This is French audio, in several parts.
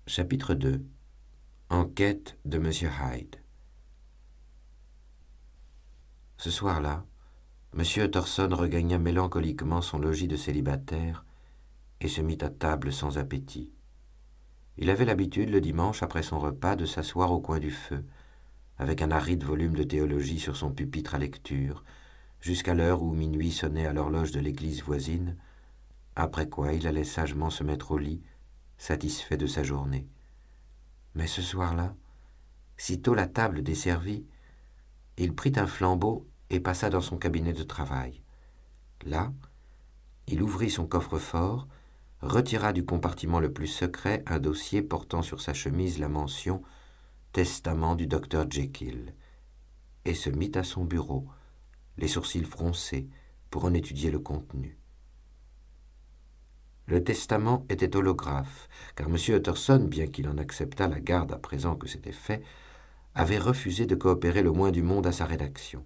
Chapitre 2. Enquête de M. Hyde. Ce soir-là, M. Utterson regagna mélancoliquement son logis de célibataire et se mit à table sans appétit. Il avait l'habitude, le dimanche, après son repas, de s'asseoir au coin du feu, avec un aride volume de théologie sur son pupitre à lecture, jusqu'à l'heure où minuit sonnait à l'horloge de l'église voisine, après quoi il allait sagement se mettre au lit, satisfait de sa journée. Mais ce soir-là, sitôt la table desservie, il prit un flambeau et passa dans son cabinet de travail. Là, il ouvrit son coffre-fort, retira du compartiment le plus secret un dossier portant sur sa chemise la mention « Testament du docteur Jekyll » et se mit à son bureau, les sourcils froncés, pour en étudier le contenu. Le testament était holographe, car M. Utterson, bien qu'il en acceptât la garde à présent que c'était fait, avait refusé de coopérer le moins du monde à sa rédaction.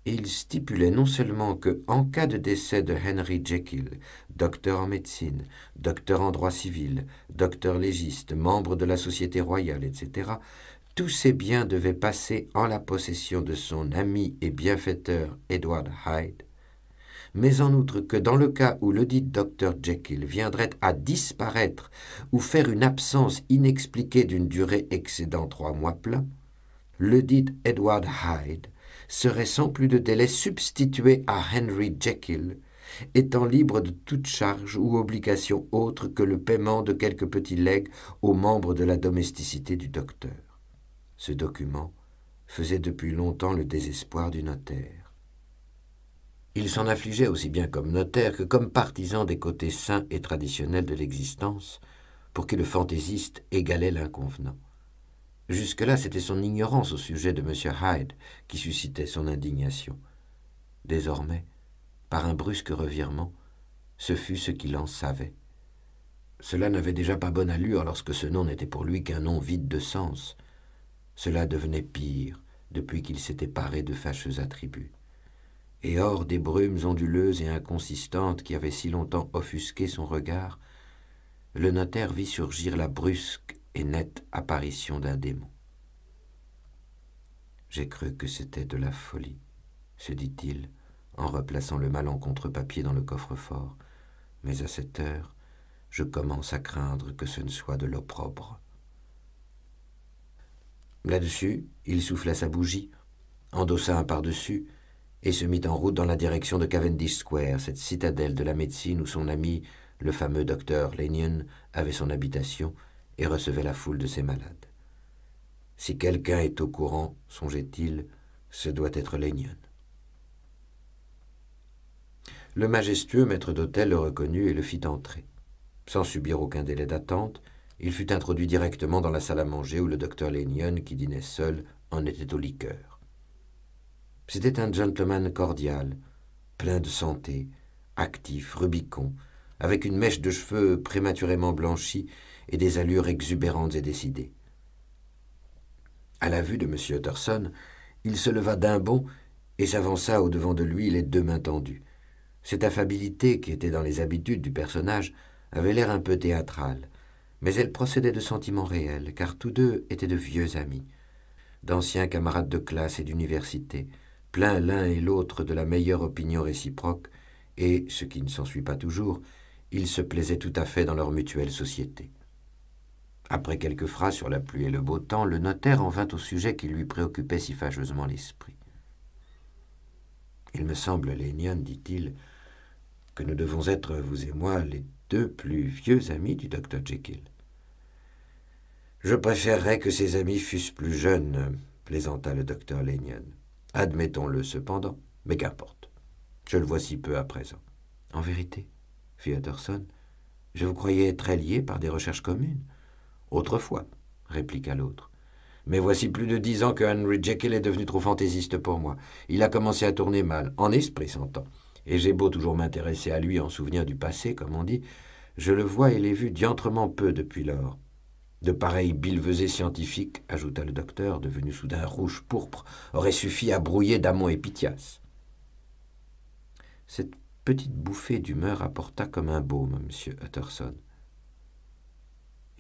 Il stipulait non seulement que, en cas de décès de Henry Jekyll, docteur en médecine, docteur en droit civil, docteur légiste, membre de la Société royale, etc., tous ces biens devaient passer en la possession de son ami et bienfaiteur Edward Hyde, mais en outre que dans le cas où ledit docteur Jekyll viendrait à disparaître ou faire une absence inexpliquée d'une durée excédant 3 mois pleins, ledit Edward Hyde serait sans plus de délai substitué à Henry Jekyll, étant libre de toute charge ou obligation autre que le paiement de quelques petits legs aux membres de la domesticité du docteur. Ce document faisait depuis longtemps le désespoir du notaire. Il s'en affligeait aussi bien comme notaire que comme partisan des côtés sains et traditionnels de l'existence, pour qui le fantaisiste égalait l'inconvenant. Jusque-là, c'était son ignorance au sujet de M. Hyde qui suscitait son indignation. Désormais, par un brusque revirement, ce fut ce qu'il en savait. Cela n'avait déjà pas bonne allure lorsque ce nom n'était pour lui qu'un nom vide de sens. Cela devenait pire depuis qu'il s'était paré de fâcheux attributs. Et hors des brumes onduleuses et inconsistantes qui avaient si longtemps offusqué son regard, le notaire vit surgir la brusque et nette apparition d'un démon. « J'ai cru que c'était de la folie, » se dit-il, en replaçant le malencontreux papier dans le coffre-fort. « Mais à cette heure, je commence à craindre que ce ne soit de l'opprobre. » Là-dessus, il souffla sa bougie, endossa un par-dessus et se mit en route dans la direction de Cavendish Square, cette citadelle de la médecine où son ami, le fameux docteur Lanyon, avait son habitation et recevait la foule de ses malades. Si quelqu'un est au courant, songeait-il, ce doit être Lanyon. Le majestueux maître d'hôtel le reconnut et le fit entrer. Sans subir aucun délai d'attente, il fut introduit directement dans la salle à manger où le docteur Lanyon, qui dînait seul, en était aux liqueurs. C'était un gentleman cordial, plein de santé, actif, rubicond, avec une mèche de cheveux prématurément blanchie et des allures exubérantes et décidées. À la vue de M. Utterson, il se leva d'un bond et s'avança au-devant de lui, les 2 mains tendues. Cette affabilité, qui était dans les habitudes du personnage, avait l'air un peu théâtrale, mais elle procédait de sentiments réels, car tous deux étaient de vieux amis, d'anciens camarades de classe et d'université, pleins l'un et l'autre de la meilleure opinion réciproque, et, ce qui ne s'ensuit pas toujours, ils se plaisaient tout à fait dans leur mutuelle société. Après quelques phrases sur la pluie et le beau temps, le notaire en vint au sujet qui lui préoccupait si fâcheusement l'esprit. « Il me semble, Lanyon, dit-il, que nous devons être, vous et moi, les 2 plus vieux amis du docteur Jekyll. »« Je préférerais que ses amis fussent plus jeunes, » plaisanta le docteur Lanyon. « Admettons-le cependant, mais qu'importe. Je le vois si peu à présent. »« En vérité, fit Utterson, je vous croyais très liés par des recherches communes. »« Autrefois, répliqua l'autre. Mais voici plus de 10 ans que Henry Jekyll est devenu trop fantaisiste pour moi. Il a commencé à tourner mal, en esprit s'entend. Et j'ai beau toujours m'intéresser à lui en souvenir du passé, comme on dit, je le vois et l'ai vu diantrement peu depuis lors. De pareilles billevesées scientifiques, ajouta le docteur, devenu soudain rouge pourpre, auraient suffi à brouiller Damon et Pythias. Cette petite bouffée d'humeur apporta comme un baume à M. Utterson.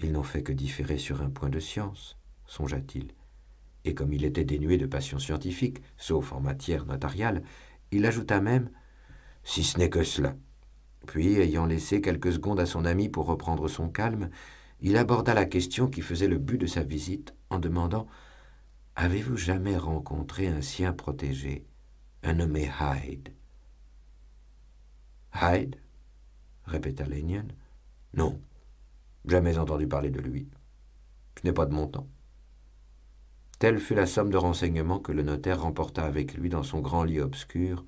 Ils n'ont fait que différer sur un point de science, songea-t-il. Et comme il était dénué de passion scientifique, sauf en matière notariale, il ajouta même « si ce n'est que cela ». Puis, ayant laissé quelques secondes à son ami pour reprendre son calme, il aborda la question qui faisait le but de sa visite en demandant « Avez-vous jamais rencontré un sien protégé, un nommé Hyde ?»« Hyde ?» répéta Lanyon. « Non, jamais entendu parler de lui. Ce n'est pas de mon temps. » Telle fut la somme de renseignements que le notaire remporta avec lui dans son grand lit obscur,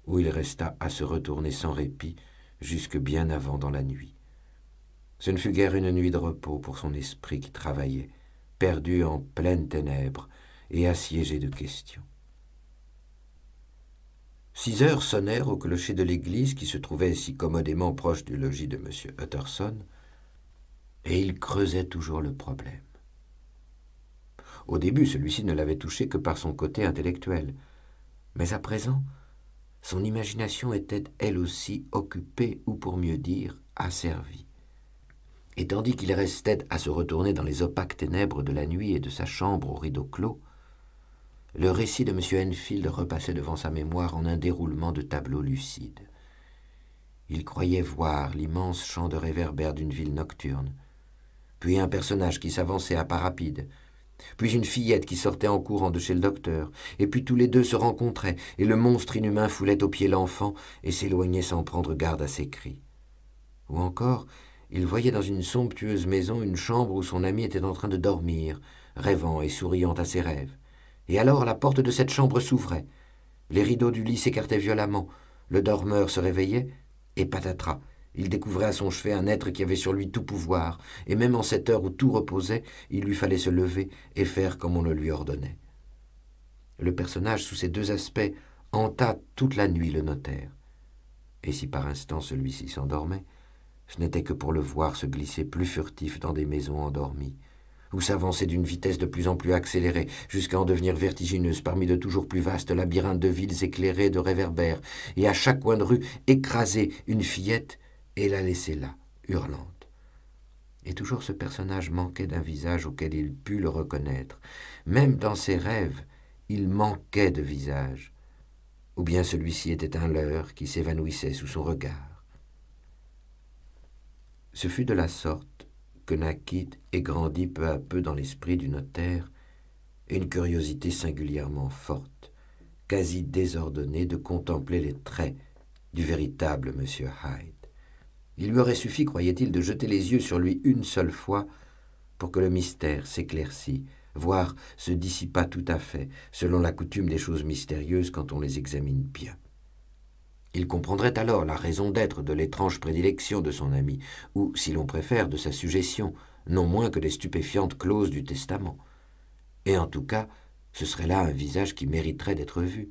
où il resta à se retourner sans répit jusque bien avant dans la nuit. Ce ne fut guère une nuit de repos pour son esprit qui travaillait, perdu en pleines ténèbres et assiégé de questions. 6 heures sonnèrent au clocher de l'église qui se trouvait si commodément proche du logis de M. Utterson, et il creusait toujours le problème. Au début, celui-ci ne l'avait touché que par son côté intellectuel, mais à présent, son imagination était elle aussi occupée, ou pour mieux dire, asservie. Et tandis qu'il restait à se retourner dans les opaques ténèbres de la nuit et de sa chambre aux rideaux clos, le récit de M. Enfield repassait devant sa mémoire en un déroulement de tableaux lucides. Il croyait voir l'immense champ de réverbères d'une ville nocturne, puis un personnage qui s'avançait à pas rapides, puis une fillette qui sortait en courant de chez le docteur, et puis tous les deux se rencontraient, et le monstre inhumain foulait aux pieds l'enfant et s'éloignait sans prendre garde à ses cris. Ou encore, il voyait dans une somptueuse maison une chambre où son ami était en train de dormir, rêvant et souriant à ses rêves. Et alors la porte de cette chambre s'ouvrait, les rideaux du lit s'écartaient violemment, le dormeur se réveillait, et patatras, il découvrait à son chevet un être qui avait sur lui tout pouvoir, et même en cette heure où tout reposait, il lui fallait se lever et faire comme on le lui ordonnait. Le personnage, sous ces deux aspects, hanta toute la nuit le notaire. Et si par instant celui-ci s'endormait, ce n'était que pour le voir se glisser plus furtif dans des maisons endormies, ou s'avancer d'une vitesse de plus en plus accélérée, jusqu'à en devenir vertigineuse parmi de toujours plus vastes labyrinthes de villes éclairées de réverbères, et à chaque coin de rue écraser une fillette et la laisser là, hurlante. Et toujours ce personnage manquait d'un visage auquel il pût le reconnaître. Même dans ses rêves, il manquait de visage. Ou bien celui-ci était un leurre qui s'évanouissait sous son regard. Ce fut de la sorte que naquit et grandit peu à peu dans l'esprit du notaire une curiosité singulièrement forte, quasi désordonnée, de contempler les traits du véritable M. Hyde. Il lui aurait suffi, croyait-il, de jeter les yeux sur lui une seule fois pour que le mystère s'éclaircît, voire se dissipât tout à fait, selon la coutume des choses mystérieuses quand on les examine bien. Il comprendrait alors la raison d'être de l'étrange prédilection de son ami, ou, si l'on préfère, de sa suggestion, non moins que des stupéfiantes clauses du testament. Et en tout cas, ce serait là un visage qui mériterait d'être vu,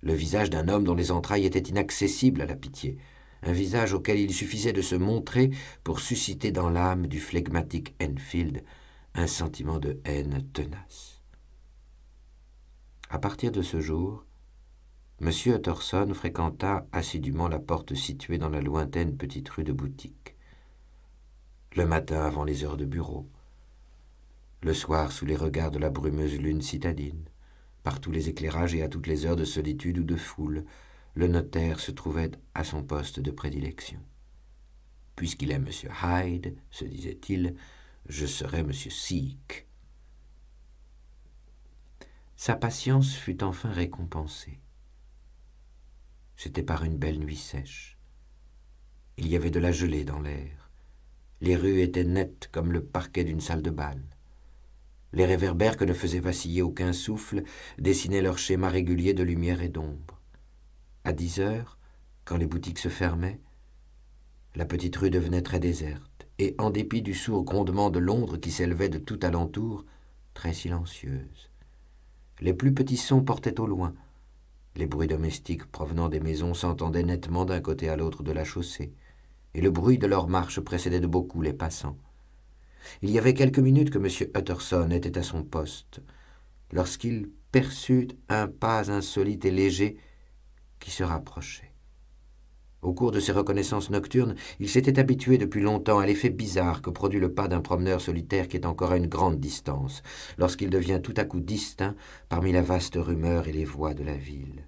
le visage d'un homme dont les entrailles étaient inaccessibles à la pitié, un visage auquel il suffisait de se montrer pour susciter dans l'âme du flegmatique Enfield un sentiment de haine tenace. À partir de ce jour, M. Utterson fréquenta assidûment la porte située dans la lointaine petite rue de Boutique. Le matin avant les heures de bureau, le soir sous les regards de la brumeuse lune citadine, par tous les éclairages et à toutes les heures de solitude ou de foule, le notaire se trouvait à son poste de prédilection. Puisqu'il est M. Hyde, se disait-il, je serai M. Seek. Sa patience fut enfin récompensée. C'était par une belle nuit sèche. Il y avait de la gelée dans l'air. Les rues étaient nettes comme le parquet d'une salle de bal. Les réverbères que ne faisait vaciller aucun souffle dessinaient leur schéma régulier de lumière et d'ombre. À 10 heures, quand les boutiques se fermaient, la petite rue devenait très déserte, et en dépit du sourd grondement de Londres qui s'élevait de tout alentour, très silencieuse. Les plus petits sons portaient au loin. Les bruits domestiques provenant des maisons s'entendaient nettement d'un côté à l'autre de la chaussée, et le bruit de leur marche précédait de beaucoup les passants. Il y avait quelques minutes que M. Utterson était à son poste, lorsqu'il perçut un pas insolite et léger qui se rapprochait. Au cours de ses reconnaissances nocturnes, il s'était habitué depuis longtemps à l'effet bizarre que produit le pas d'un promeneur solitaire qui est encore à une grande distance, lorsqu'il devient tout à coup distinct parmi la vaste rumeur et les voix de la ville.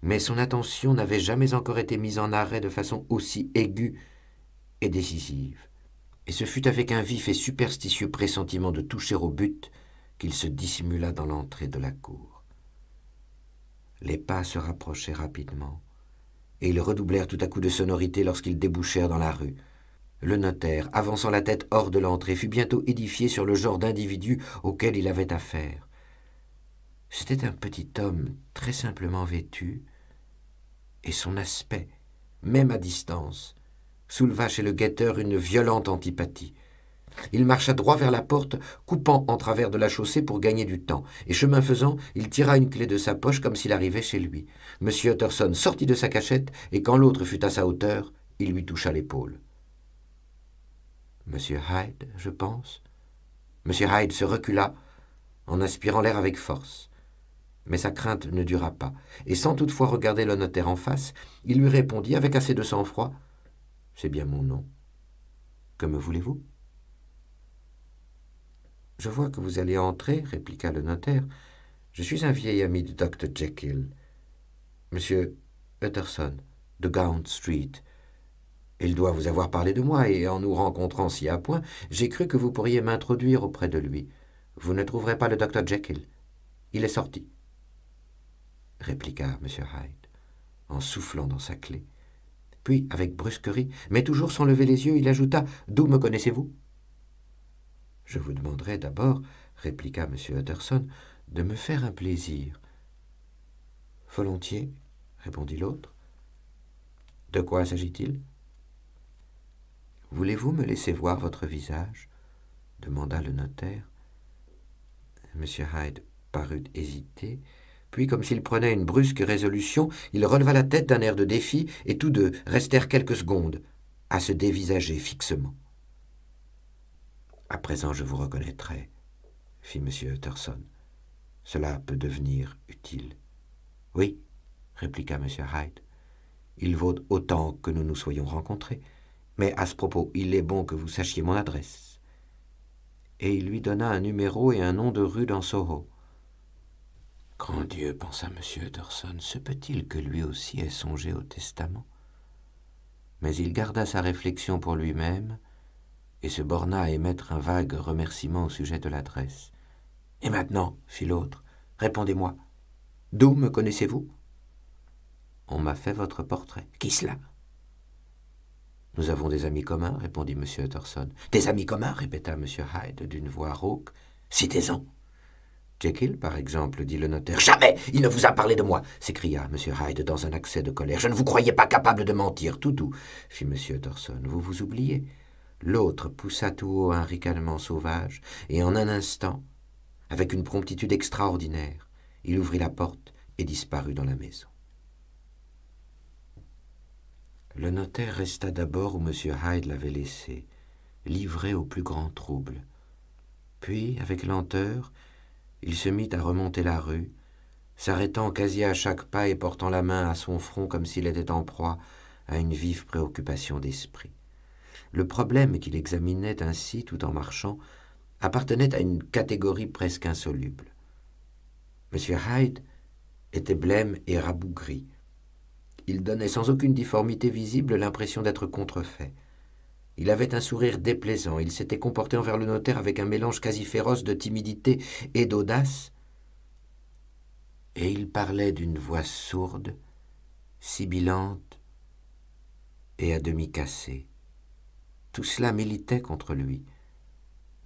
Mais son attention n'avait jamais encore été mise en arrêt de façon aussi aiguë et décisive, et ce fut avec un vif et superstitieux pressentiment de toucher au but qu'il se dissimula dans l'entrée de la cour. Les pas se rapprochaient rapidement, et ils redoublèrent tout à coup de sonorité lorsqu'ils débouchèrent dans la rue. Le notaire, avançant la tête hors de l'entrée, fut bientôt édifié sur le genre d'individu auquel il avait affaire. C'était un petit homme très simplement vêtu, et son aspect, même à distance, souleva chez le guetteur une violente antipathie. Il marcha droit vers la porte, coupant en travers de la chaussée pour gagner du temps, et chemin faisant, il tira une clé de sa poche comme s'il arrivait chez lui. M. Utterson sortit de sa cachette, et quand l'autre fut à sa hauteur, il lui toucha l'épaule. « Monsieur Hyde, je pense ?» M. Hyde se recula, en aspirant l'air avec force. Mais sa crainte ne dura pas, et sans toutefois regarder le notaire en face, il lui répondit avec assez de sang-froid. « C'est bien mon nom. Que me voulez-vous » ? « Je vois que vous allez entrer, » répliqua le notaire. « Je suis un vieil ami de Dr. Jekyll, M. Utterson, de Gaunt Street. Il doit vous avoir parlé de moi, et en nous rencontrant si à point, j'ai cru que vous pourriez m'introduire auprès de lui. Vous ne trouverez pas le Dr. Jekyll. Il est sorti, » répliqua M. Hyde, en soufflant dans sa clé. Puis, avec brusquerie, mais toujours sans lever les yeux, il ajouta « D'où me connaissez-vous » ? « Je vous demanderai d'abord, » répliqua M. Utterson, « de me faire un plaisir. »« Volontiers, » répondit l'autre. « De quoi s'agit-il ?»« Voulez-vous me laisser voir votre visage ?» demanda le notaire. M. Hyde parut hésiter, puis, comme s'il prenait une brusque résolution, il releva la tête d'un air de défi, et tous deux restèrent quelques secondes à se dévisager fixement. « À présent, je vous reconnaîtrai, » fit M. Utterson. « Cela peut devenir utile. »« Oui, » répliqua M. Hyde. « Il vaut autant que nous nous soyons rencontrés. Mais à ce propos, il est bon que vous sachiez mon adresse. » Et il lui donna un numéro et un nom de rue dans Soho. « Grand Dieu, pensa M. Utterson, se peut-il que lui aussi ait songé au testament ?» Mais il garda sa réflexion pour lui-même, et se borna à émettre un vague remerciement au sujet de l'adresse. « Et maintenant, » fit l'autre, « répondez-moi. D'où me connaissez-vous ?»« On m'a fait votre portrait. »« Qui cela ?»« Nous avons des amis communs, » répondit M. Utterson. « Des amis communs » répéta M. Hyde d'une voix rauque. « Citez-en. »« Jekyll, par exemple, » dit le notaire. « Jamais il ne vous a parlé de moi !» s'écria M. Hyde dans un accès de colère. « Je ne vous croyais pas capable de mentir. »« Tout doux, » fit M. Utterson. « Vous vous oubliez. » L'autre poussa tout haut un ricanement sauvage, et en un instant, avec une promptitude extraordinaire, il ouvrit la porte et disparut dans la maison. Le notaire resta d'abord où M. Hyde l'avait laissé, livré au plus grand trouble. Puis, avec lenteur, il se mit à remonter la rue, s'arrêtant quasi à chaque pas et portant la main à son front comme s'il était en proie à une vive préoccupation d'esprit. Le problème qu'il examinait ainsi tout en marchant appartenait à une catégorie presque insoluble. M. Hyde était blême et rabougri. Il donnait sans aucune difformité visible l'impression d'être contrefait. Il avait un sourire déplaisant, il s'était comporté envers le notaire avec un mélange quasi féroce de timidité et d'audace, et il parlait d'une voix sourde, sibilante et à demi cassée. Tout cela militait contre lui.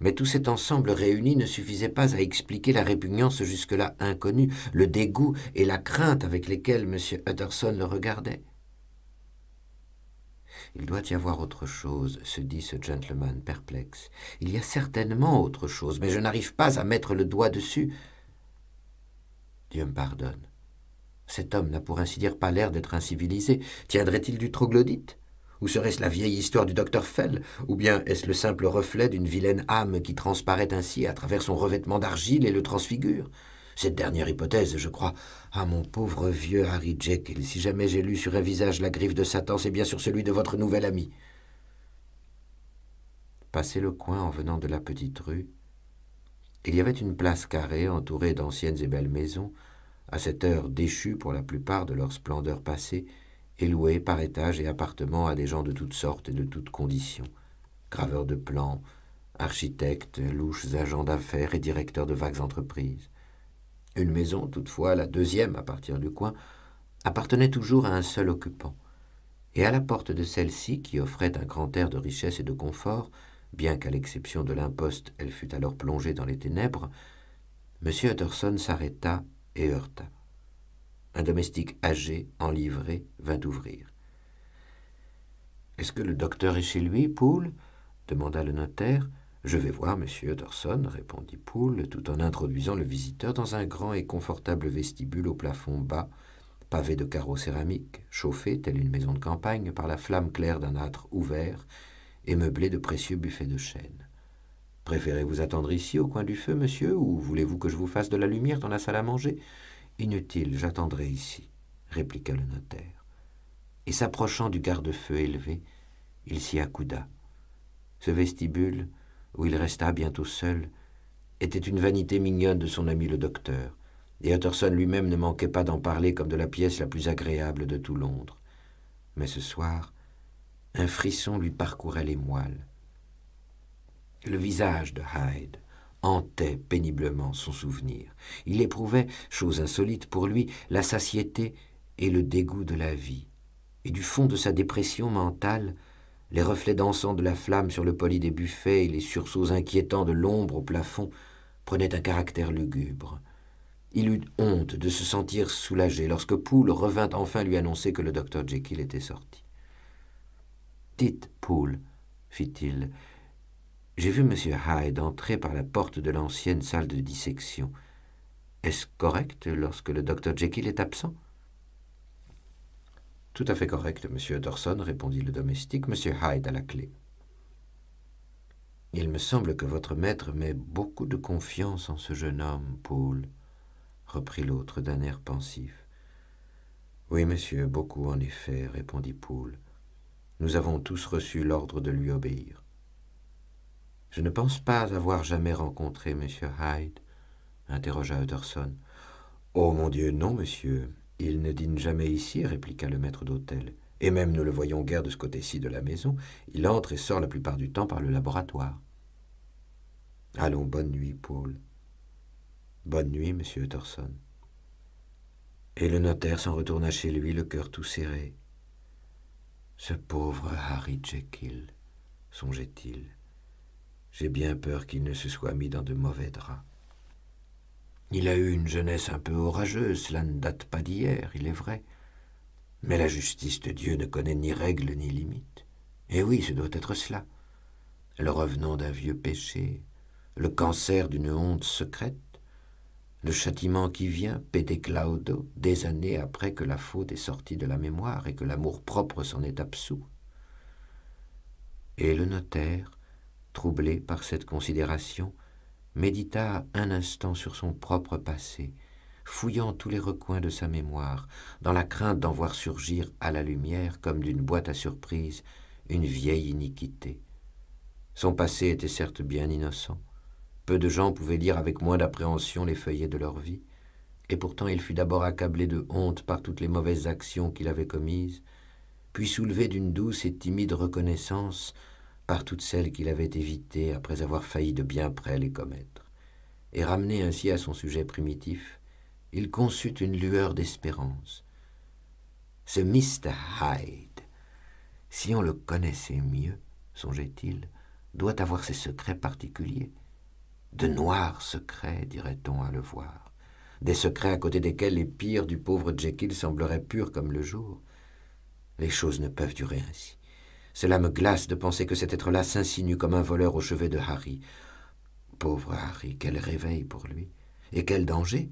Mais tout cet ensemble réuni ne suffisait pas à expliquer la répugnance jusque-là inconnue, le dégoût et la crainte avec lesquels M. Utterson le regardait. « Il doit y avoir autre chose, » se dit ce gentleman perplexe. « Il y a certainement autre chose, mais je n'arrive pas à mettre le doigt dessus. » Dieu me pardonne. Cet homme n'a pour ainsi dire pas l'air d'être incivilisé. Tiendrait-il du troglodyte ? Ou serait-ce la vieille histoire du docteur Fell? Ou bien est-ce le simple reflet d'une vilaine âme qui transparaît ainsi à travers son revêtement d'argile et le transfigure? Cette dernière hypothèse, je crois. Ah, mon pauvre vieux Harry Jekyll, si jamais j'ai lu sur un visage la griffe de Satan, c'est bien sur celui de votre nouvel ami. » Passé le coin en venant de la petite rue, il y avait une place carrée entourée d'anciennes et belles maisons, à cette heure déchues pour la plupart de leur splendeur passée, et louées par étage et appartements à des gens de toutes sortes et de toutes conditions, graveurs de plans, architectes, louches agents d'affaires et directeurs de vagues entreprises. Une maison, toutefois, la deuxième à partir du coin, appartenait toujours à un seul occupant, et à la porte de celle-ci, qui offrait un grand air de richesse et de confort, bien qu'à l'exception de l'imposte elle fût alors plongée dans les ténèbres, M. Utterson s'arrêta et heurta. Un domestique âgé, en livrée, vint ouvrir. « Est-ce que le docteur est chez lui, Poole ?» demanda le notaire. « Je vais voir M. Utterson, » répondit Poole, tout en introduisant le visiteur dans un grand et confortable vestibule au plafond bas, pavé de carreaux céramiques, chauffé, telle une maison de campagne, par la flamme claire d'un âtre ouvert et meublé de précieux buffets de chêne. « Préférez-vous attendre ici, au coin du feu, monsieur, ou voulez-vous que je vous fasse de la lumière dans la salle à manger ?»« Inutile, j'attendrai ici, » répliqua le notaire. Et s'approchant du garde-feu élevé, il s'y accouda. Ce vestibule, où il resta bientôt seul, était une vanité mignonne de son ami le docteur, et Utterson lui-même ne manquait pas d'en parler comme de la pièce la plus agréable de tout Londres. Mais ce soir, un frisson lui parcourait les moelles. Le visage de Hyde hantait péniblement son souvenir. Il éprouvait, chose insolite pour lui, la satiété et le dégoût de la vie. Et du fond de sa dépression mentale, les reflets dansants de la flamme sur le poli des buffets et les sursauts inquiétants de l'ombre au plafond prenaient un caractère lugubre. Il eut honte de se sentir soulagé lorsque Poole revint enfin lui annoncer que le docteur Jekyll était sorti. « Dites, Poole, fit-il, j'ai vu M. Hyde entrer par la porte de l'ancienne salle de dissection. Est-ce correct lorsque le docteur Jekyll est absent ?»« Tout à fait correct, M. Utterson, » répondit le domestique, « M. Hyde a la clé. »« Il me semble que votre maître met beaucoup de confiance en ce jeune homme, Poole, » reprit l'autre d'un air pensif. « Oui, monsieur, beaucoup en effet, » répondit Poole. « Nous avons tous reçu l'ordre de lui obéir. »« Je ne pense pas avoir jamais rencontré M. Hyde, » interrogea Utterson. « Oh, mon Dieu, non, monsieur. Il ne dîne jamais ici, » répliqua le maître d'hôtel. « Et même nous le voyons guère de ce côté-ci de la maison. Il entre et sort la plupart du temps par le laboratoire. »« Allons, bonne nuit, Poole. »« Bonne nuit, monsieur Utterson. » Et le notaire s'en retourna chez lui, le cœur tout serré. « Ce pauvre Harry Jekyll, songeait-il. J'ai bien peur qu'il ne se soit mis dans de mauvais draps. Il a eu une jeunesse un peu orageuse, cela ne date pas d'hier, il est vrai. Mais la justice de Dieu ne connaît ni règles ni limites. Et oui, ce doit être cela. Le revenant d'un vieux péché, le cancer d'une honte secrète, le châtiment qui vient, pede claudo, des années après que la faute est sortie de la mémoire et que l'amour-propre s'en est absous. » Et le notaire, troublé par cette considération, médita un instant sur son propre passé, fouillant tous les recoins de sa mémoire, dans la crainte d'en voir surgir à la lumière, comme d'une boîte à surprise, une vieille iniquité. Son passé était certes bien innocent. Peu de gens pouvaient lire avec moins d'appréhension les feuillets de leur vie, et pourtant il fut d'abord accablé de honte par toutes les mauvaises actions qu'il avait commises, puis soulevé d'une douce et timide reconnaissance par toutes celles qu'il avait évitées après avoir failli de bien près les commettre. Et ramené ainsi à son sujet primitif, il conçut une lueur d'espérance. Ce Mr. Hyde, si on le connaissait mieux, songeait-il, doit avoir ses secrets particuliers. De noirs secrets, dirait-on à le voir. Des secrets à côté desquels les pires du pauvre Jekyll sembleraient purs comme le jour. Les choses ne peuvent durer ainsi. Cela me glace de penser que cet être-là s'insinue comme un voleur au chevet de Harry. Pauvre Harry, quel réveil pour lui. Et quel danger.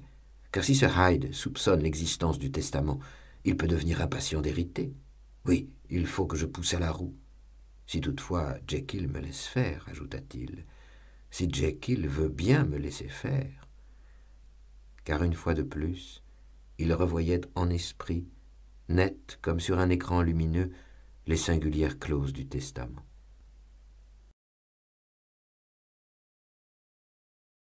Car si ce Hyde soupçonne l'existence du testament, il peut devenir impatient d'hériter. Oui, il faut que je pousse à la roue. Si toutefois Jekyll me laisse faire, ajouta-t-il. Si Jekyll veut bien me laisser faire. car une fois de plus, il revoyait en esprit, nettes comme sur un écran lumineux, les singulières clauses du testament.